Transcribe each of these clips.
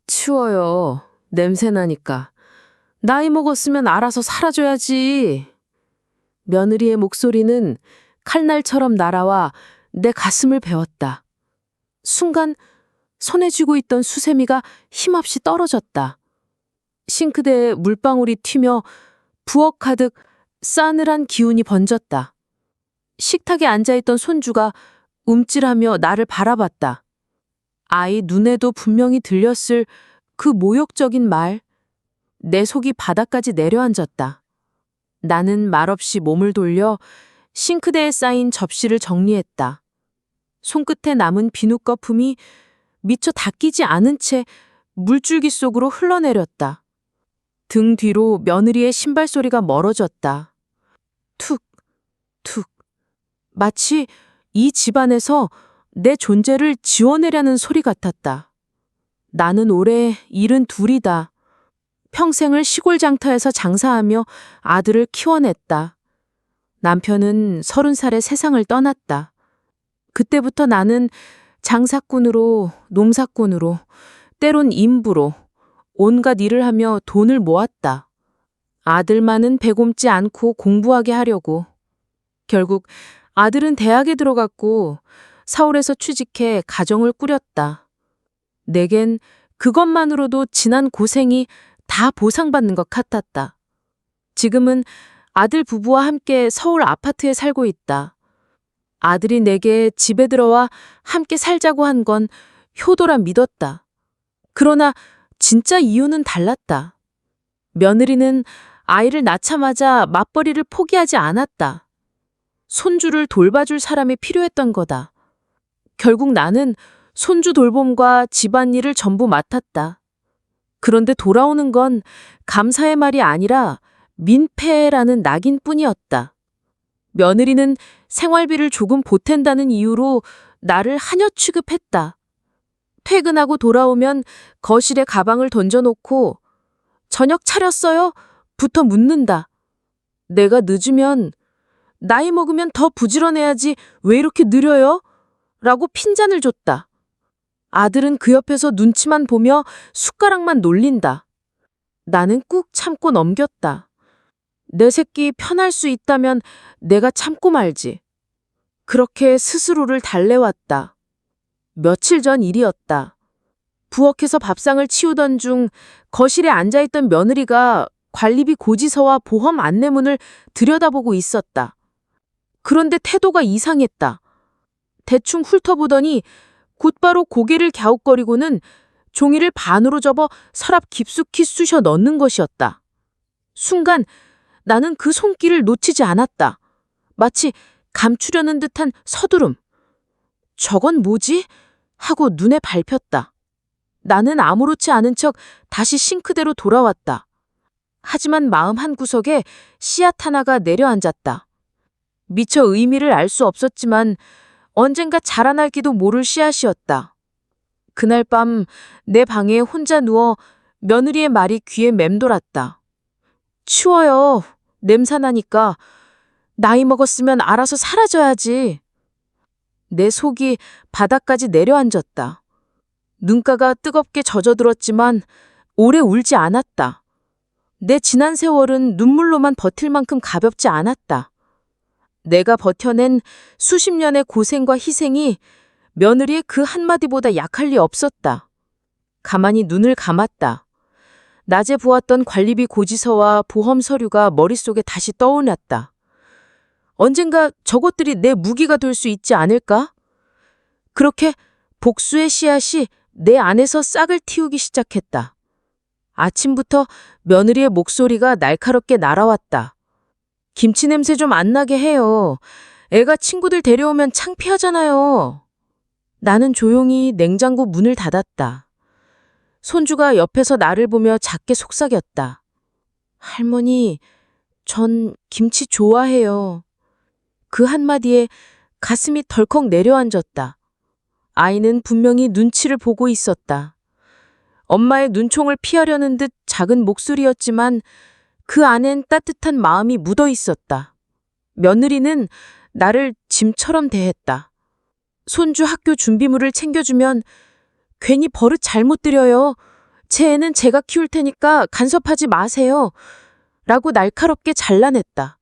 치워요. 냄새 나니까. 나이 먹었으면 알아서 사라져야지. 며느리의 목소리는 칼날처럼 날아와 내 가슴을 베었다. 순간 손에 쥐고 있던 수세미가 힘없이 떨어졌다. 싱크대에 물방울이 튀며 부엌 가득 싸늘한 기운이 번졌다. 식탁에 앉아있던 손주가 움찔하며 나를 바라봤다. 아이 눈에도 분명히 들렸을 그 모욕적인 말. 내 속이 바닥까지 내려앉았다. 나는 말없이 몸을 돌려 싱크대에 쌓인 접시를 정리했다. 손끝에 남은 비누 거품이 미처 닦이지 않은 채 물줄기 속으로 흘러내렸다. 등 뒤로 며느리의 신발 소리가 멀어졌다. 툭, 툭. 마치 이 집안에서 내 존재를 지워내려는 소리 같았다. 나는 올해 72이다. 평생을 시골 장터에서 장사하며 아들을 키워냈다. 남편은 30살에 세상을 떠났다. 그때부터 나는 장사꾼으로, 농사꾼으로, 때론 인부로 온갖 일을 하며 돈을 모았다. 아들만은 배곰지 않고 공부하게 하려고. 결국 아들은 대학에 들어갔고 서울에서 취직해 가정을 꾸렸다. 내겐 그것만으로도 지난 고생이 다 보상받는 것 같았다. 지금은 아들 부부와 함께 서울 아파트에 살고 있다. 아들이 내게 집에 들어와 함께 살자고 한 건 효도라 믿었다. 그러나 진짜 이유는 달랐다. 며느리는 아이를 낳자마자 맞벌이를 포기하지 않았다. 손주를 돌봐줄 사람이 필요했던 거다. 결국 나는 손주 돌봄과 집안일을 전부 맡았다. 그런데 돌아오는 건 감사의 말이 아니라 민폐라는 낙인뿐이었다. 며느리는 생활비를 조금 보탠다는 이유로 나를 하녀 취급했다. 퇴근하고 돌아오면 거실에 가방을 던져놓고 저녁 차렸어요? 부터 묻는다. 내가 늦으면 나이 먹으면 더 부지런해야지 왜 이렇게 느려요? 라고 핀잔을 줬다. 아들은 그 옆에서 눈치만 보며 숟가락만 놀린다. 나는 꾹 참고 넘겼다. 내 새끼 편할 수 있다면 내가 참고 말지. 그렇게 스스로를 달래왔다. 며칠 전 일이었다. 부엌에서 밥상을 치우던 중 거실에 앉아있던 며느리가 관리비 고지서와 보험 안내문을 들여다보고 있었다. 그런데 태도가 이상했다. 대충 훑어보더니 곧바로 고개를 갸웃거리고는 종이를 반으로 접어 서랍 깊숙이 쑤셔 넣는 것이었다. 순간 나는 그 손길을 놓치지 않았다. 마치 감추려는 듯한 서두름. 저건 뭐지? 하고 눈에 밟혔다. 나는 아무렇지 않은 척 다시 싱크대로 돌아왔다. 하지만 마음 한구석에 씨앗 하나가 내려앉았다. 미처 의미를 알 수 없었지만 언젠가 자라날지도 모를 씨앗이었다. 그날 밤 내 방에 혼자 누워 며느리의 말이 귀에 맴돌았다. 치워요. 냄새나니까. 나이 먹었으면 알아서 사라져야지. 내 속이 바닥까지 내려앉았다. 눈가가 뜨겁게 젖어들었지만 오래 울지 않았다. 내 지난 세월은 눈물로만 버틸 만큼 가볍지 않았다. 내가 버텨낸 수십 년의 고생과 희생이 며느리의 그 한마디보다 약할 리 없었다. 가만히 눈을 감았다. 낮에 보았던 관리비 고지서와 보험 서류가 머릿속에 다시 떠올랐다. 언젠가 저것들이 내 무기가 될 수 있지 않을까? 그렇게 복수의 씨앗이 내 안에서 싹을 틔우기 시작했다. 아침부터 며느리의 목소리가 날카롭게 날아왔다. 김치 냄새 좀 안 나게 해요. 애가 친구들 데려오면 창피하잖아요. 나는 조용히 냉장고 문을 닫았다. 손주가 옆에서 나를 보며 작게 속삭였다. 할머니, 전 김치 좋아해요. 그 한마디에 가슴이 덜컥 내려앉았다. 아이는 분명히 눈치를 보고 있었다. 엄마의 눈총을 피하려는 듯 작은 목소리였지만 그 안엔 따뜻한 마음이 묻어 있었다. 며느리는 나를 짐처럼 대했다. 손주 학교 준비물을 챙겨주면 괜히 버릇 잘못 들여요. 제 애는 제가 키울 테니까 간섭하지 마세요. 라고 날카롭게 잘라냈다.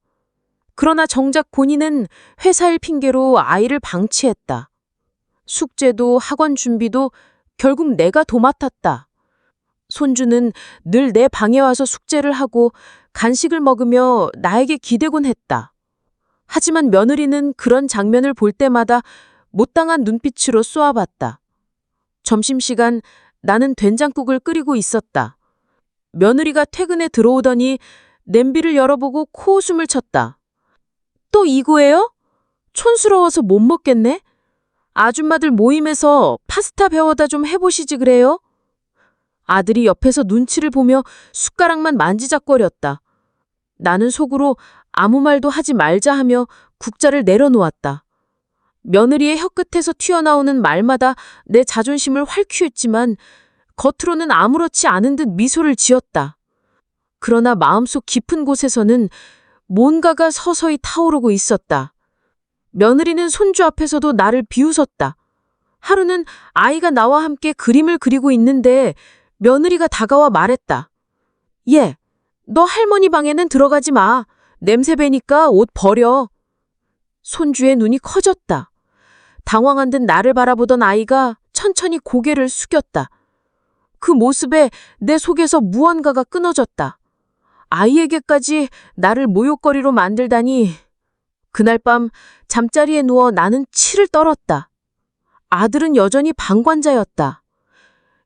그러나 정작 본인은 회사 일 핑계로 아이를 방치했다. 숙제도 학원 준비도 결국 내가 도맡았다. 손주는 늘 내 방에 와서 숙제를 하고 간식을 먹으며 나에게 기대곤 했다. 하지만 며느리는 그런 장면을 볼 때마다 못당한 눈빛으로 쏘아봤다. 점심시간 나는 된장국을 끓이고 있었다. 며느리가 퇴근해 들어오더니 냄비를 열어보고 코웃음을 쳤다. 또 이거예요? 촌스러워서 못 먹겠네? 아줌마들 모임에서 파스타 배워다 좀 해보시지 그래요? 아들이 옆에서 눈치를 보며 숟가락만 만지작거렸다. 나는 속으로 아무 말도 하지 말자 하며 국자를 내려놓았다. 며느리의 혀끝에서 튀어나오는 말마다 내 자존심을 활퀴했지만 겉으로는 아무렇지 않은 듯 미소를 지었다. 그러나 마음속 깊은 곳에서는 뭔가가 서서히 타오르고 있었다. 며느리는 손주 앞에서도 나를 비웃었다. 하루는 아이가 나와 함께 그림을 그리고 있는데 며느리가 다가와 말했다. 얘, 너 할머니 방에는 들어가지 마. 냄새 배니까 옷 버려. 손주의 눈이 커졌다. 당황한 듯 나를 바라보던 아이가 천천히 고개를 숙였다. 그 모습에 내 속에서 무언가가 끊어졌다. 아이에게까지 나를 모욕거리로 만들다니. 그날 밤 잠자리에 누워 나는 치를 떨었다. 아들은 여전히 방관자였다.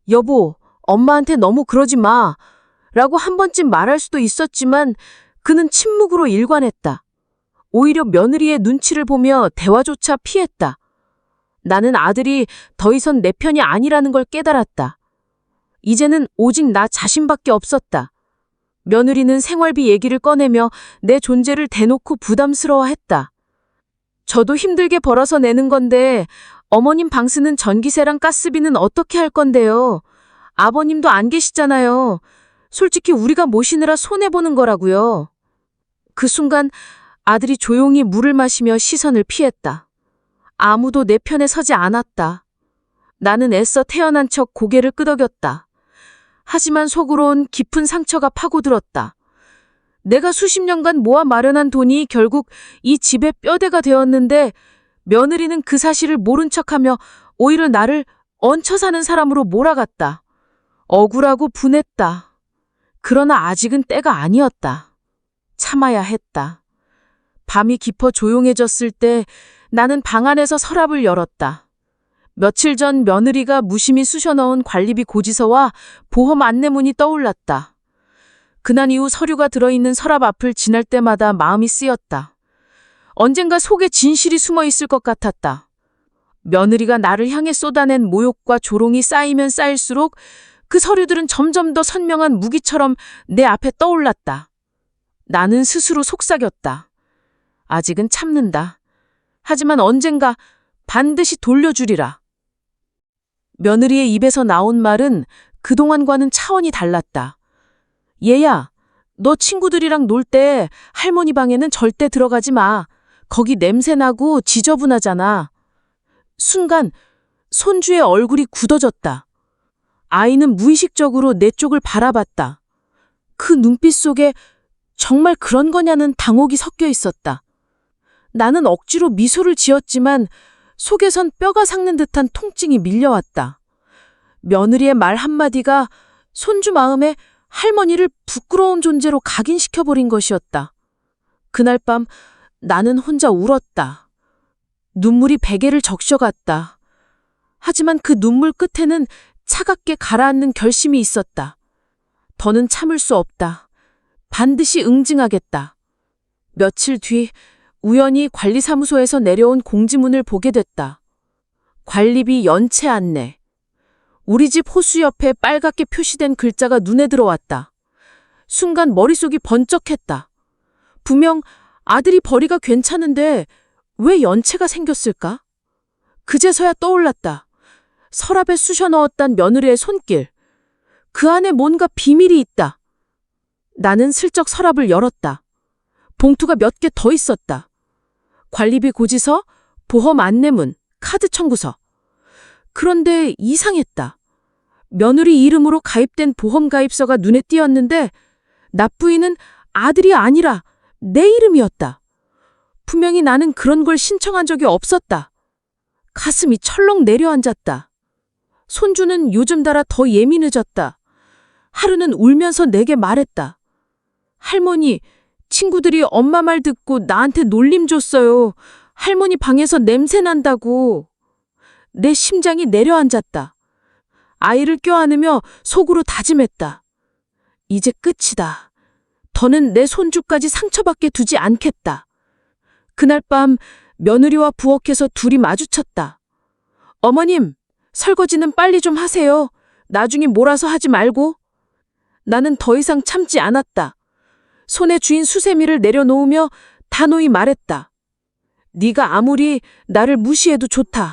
여보, 엄마한테 너무 그러지 마. 라고 한 번쯤 말할 수도 있었지만 그는 침묵으로 일관했다. 오히려 며느리의 눈치를 보며 대화조차 피했다. 나는 아들이 더 이상 내 편이 아니라는 걸 깨달았다. 이제는 오직 나 자신밖에 없었다. 며느리는 생활비 얘기를 꺼내며 내 존재를 대놓고 부담스러워했다. 저도 힘들게 벌어서 내는 건데 어머님 방 쓰는 전기세랑 가스비는 어떻게 할 건데요? 아버님도 안 계시잖아요. 솔직히 우리가 모시느라 손해보는 거라고요. 그 순간 아들이 조용히 물을 마시며 시선을 피했다. 아무도 내 편에 서지 않았다. 나는 애써 태어난 척 고개를 끄덕였다. 하지만 속으론 깊은 상처가 파고들었다. 내가 수십 년간 모아 마련한 돈이 결국 이 집의 뼈대가 되었는데 며느리는 그 사실을 모른 척하며 오히려 나를 얹혀 사는 사람으로 몰아갔다. 억울하고 분했다. 그러나 아직은 때가 아니었다. 참아야 했다. 밤이 깊어 조용해졌을 때 나는 방 안에서 서랍을 열었다. 며칠 전 며느리가 무심히 쑤셔넣은 관리비 고지서와 보험 안내문이 떠올랐다. 그날 이후 서류가 들어있는 서랍 앞을 지날 때마다 마음이 쓰였다. 언젠가 속에 진실이 숨어 있을 것 같았다. 며느리가 나를 향해 쏟아낸 모욕과 조롱이 쌓이면 쌓일수록 그 서류들은 점점 더 선명한 무기처럼 내 앞에 떠올랐다. 나는 스스로 속삭였다. 아직은 참는다. 하지만 언젠가 반드시 돌려주리라. 며느리의 입에서 나온 말은 그동안과는 차원이 달랐다. 얘야, 너 친구들이랑 놀 때 할머니 방에는 절대 들어가지 마. 거기 냄새나고 지저분하잖아. 순간 손주의 얼굴이 굳어졌다. 아이는 무의식적으로 내 쪽을 바라봤다. 그 눈빛 속에 정말 그런 거냐는 당혹이 섞여 있었다. 나는 억지로 미소를 지었지만 속에선 뼈가 삭는 듯한 통증이 밀려왔다. 며느리의 말 한마디가 손주 마음에 할머니를 부끄러운 존재로 각인시켜버린 것이었다. 그날 밤 나는 혼자 울었다. 눈물이 베개를 적셔갔다. 하지만 그 눈물 끝에는 차갑게 가라앉는 결심이 있었다. 더는 참을 수 없다. 반드시 응징하겠다. 며칠 뒤 우연히 관리사무소에서 내려온 공지문을 보게 됐다. 관리비 연체 안내. 우리 집 호수 옆에 빨갛게 표시된 글자가 눈에 들어왔다. 순간 머릿속이 번쩍했다. 분명 아들이 벌이가 괜찮은데 왜 연체가 생겼을까? 그제서야 떠올랐다. 서랍에 쑤셔 넣었단 며느리의 손길. 그 안에 뭔가 비밀이 있다. 나는 슬쩍 서랍을 열었다. 봉투가 몇 개 더 있었다. 관리비 고지서, 보험 안내문, 카드 청구서. 그런데 이상했다. 며느리 이름으로 가입된 보험가입서가 눈에 띄었는데 납부인은 아들이 아니라 내 이름이었다. 분명히 나는 그런 걸 신청한 적이 없었다. 가슴이 철렁 내려앉았다. 손주는 요즘 따라 더 예민해졌다. 하루는 울면서 내게 말했다. 할머니, 친구들이 엄마 말 듣고 나한테 놀림 줬어요. 할머니 방에서 냄새 난다고. 내 심장이 내려앉았다. 아이를 껴안으며 속으로 다짐했다. 이제 끝이다. 더는 내 손주까지 상처받게 두지 않겠다. 그날 밤 며느리와 부엌에서 둘이 마주쳤다. 어머님, 설거지는 빨리 좀 하세요. 나중에 몰아서 하지 말고. 나는 더 이상 참지 않았다. 손에 쥐인 수세미를 내려놓으며 단호히 말했다. 네가 아무리 나를 무시해도 좋다.